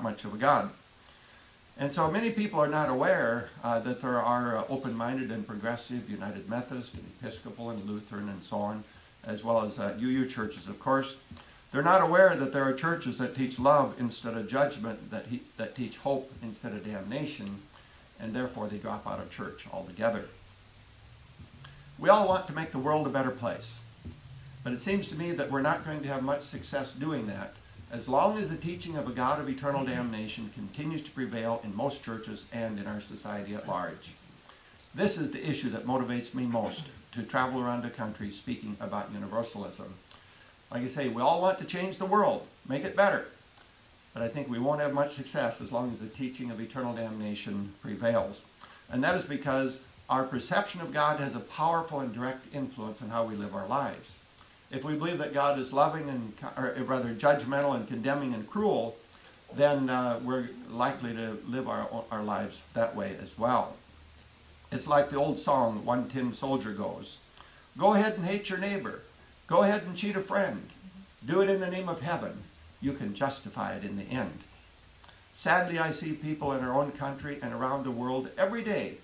much of a God. And so many people are not aware that there are open-minded and progressive United Methodist and Episcopal and Lutheran and so on, as well as UU churches, of course. They're not aware that there are churches that teach love instead of judgment, that teach hope instead of damnation, and therefore they drop out of church altogether. We all want to make the world a better place, but it seems to me that we're not going to have much success doing that as long as the teaching of a God of eternal damnation continues to prevail in most churches and in our society at large. This is the issue that motivates me most to travel around the country speaking about universalism. Like I say, we all want to change the world, make it better, but I think we won't have much success as long as the teaching of eternal damnation prevails. And that is because our perception of God has a powerful and direct influence on how we live our lives. If we believe that God is loving and, or rather judgmental and condemning and cruel, then we're likely to live our lives that way as well. It's like the old song, One Tin Soldier goes, "Go ahead and hate your neighbor. Go ahead and cheat a friend. Do it in the name of heaven. You can justify it in the end." Sadly, I see people in our own country and around the world every day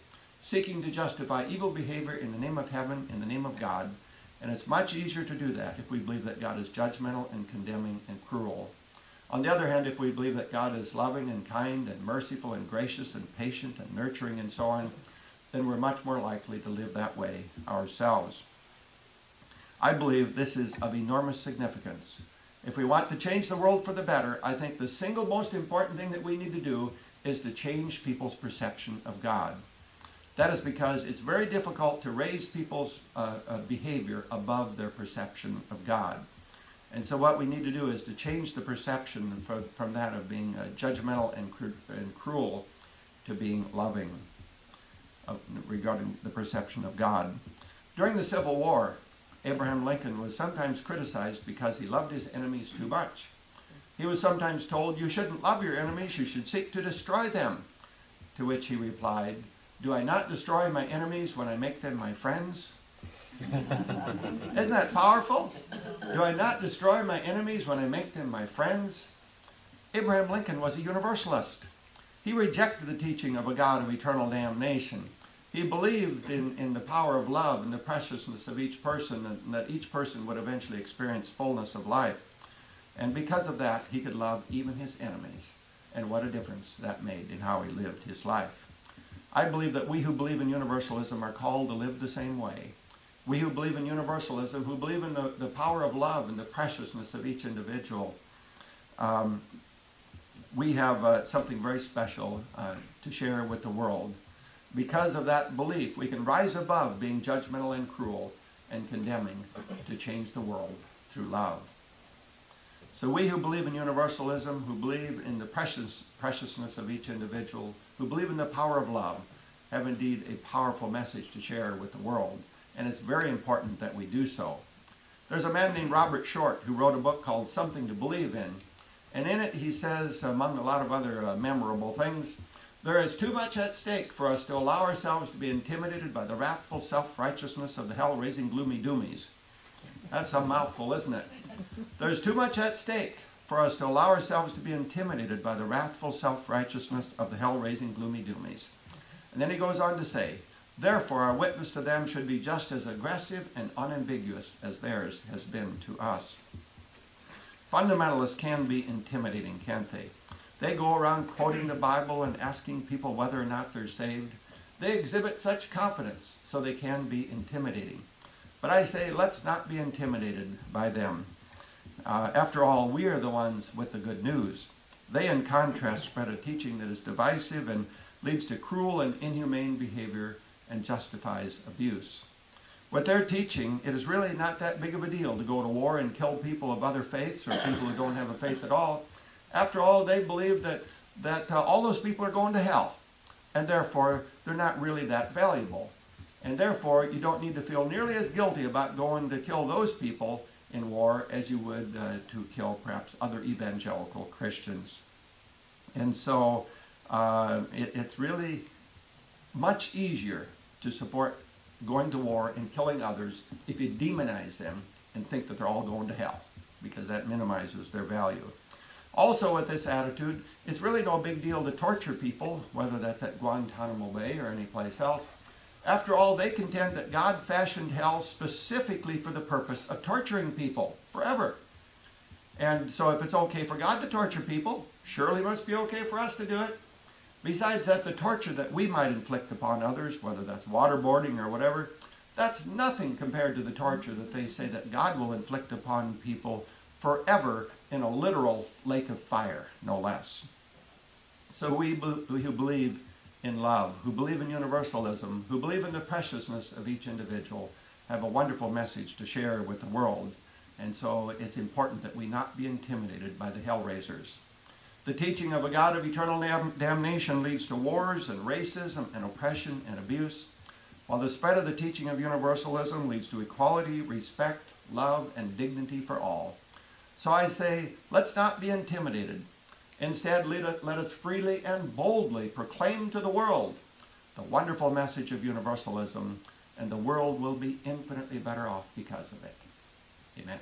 seeking to justify evil behavior in the name of heaven, in the name of God. And it's much easier to do that if we believe that God is judgmental and condemning and cruel. On the other hand, if we believe that God is loving and kind and merciful and gracious and patient and nurturing and so on, then we're much more likely to live that way ourselves. I believe this is of enormous significance. If we want to change the world for the better, I think the single most important thing that we need to do is to change people's perception of God. That is because it's very difficult to raise people's behavior above their perception of God. And so what we need to do is to change the perception from that of being judgmental and cruel to being loving regarding the perception of God. During the Civil War, Abraham Lincoln was sometimes criticized because he loved his enemies too much. He was sometimes told, "You shouldn't love your enemies, you should seek to destroy them." To which he replied, "Do I not destroy my enemies when I make them my friends?" Isn't that powerful? Do I not destroy my enemies when I make them my friends? Abraham Lincoln was a Universalist. He rejected the teaching of a God of eternal damnation. He believed in the power of love and the preciousness of each person, and that each person would eventually experience fullness of life. And because of that, he could love even his enemies. And what a difference that made in how he lived his life. I believe that we who believe in universalism are called to live the same way. We who believe in universalism, who believe in the power of love and the preciousness of each individual, we have something very special to share with the world. Because of that belief, we can rise above being judgmental and cruel and condemning to change the world through love. So we who believe in universalism, who believe in the preciousness of each individual, who believe in the power of love, have indeed a powerful message to share with the world. And it's very important that we do so. There's a man named Robert Short who wrote a book called Something to Believe In. And in it he says, among a lot of other memorable things, "There is too much at stake for us to allow ourselves to be intimidated by the wrathful self-righteousness of the hell-raising gloomy doomies." That's a mouthful, isn't it? There's too much at stake for us to allow ourselves to be intimidated by the wrathful self-righteousness of the hell-raising gloomy doomies. And then he goes on to say, "Therefore our witness to them should be just as aggressive and unambiguous as theirs has been to us." Fundamentalists can be intimidating, can't they? They go around quoting the Bible and asking people whether or not they're saved. They exhibit such confidence, so they can be intimidating. But I say, let's not be intimidated by them. After all, we are the ones with the good news. They, in contrast, spread a teaching that is divisive and leads to cruel and inhumane behavior and justifies abuse. With their teaching, it is really not that big of a deal to go to war and kill people of other faiths or people who don't have a faith at all. After all, they believe that all those people are going to hell, and therefore they're not really that valuable. And therefore, you don't need to feel nearly as guilty about going to kill those people in war as you would to kill perhaps other evangelical Christians. And so it's really much easier to support going to war and killing others if you demonize them and think that they're all going to hell, because that minimizes their value. Also with this attitude, it's really no big deal to torture people, whether that's at Guantanamo Bay or anyplace else. After all, they contend that God fashioned hell specifically for the purpose of torturing people forever. And so if it's okay for God to torture people, surely it must be okay for us to do it. Besides that, the torture that we might inflict upon others, whether that's waterboarding or whatever, that's nothing compared to the torture that they say that God will inflict upon people forever in a literal lake of fire, no less. So we who believe in love, who believe in universalism, who believe in the preciousness of each individual, have a wonderful message to share with the world. And so it's important that we not be intimidated by the hellraisers. The teaching of a God of eternal damnation leads to wars and racism and oppression and abuse, while the spread of the teaching of universalism leads to equality, respect, love, and dignity for all. So I say, let's not be intimidated. Instead, let us freely and boldly proclaim to the world the wonderful message of universalism, and the world will be infinitely better off because of it. Amen.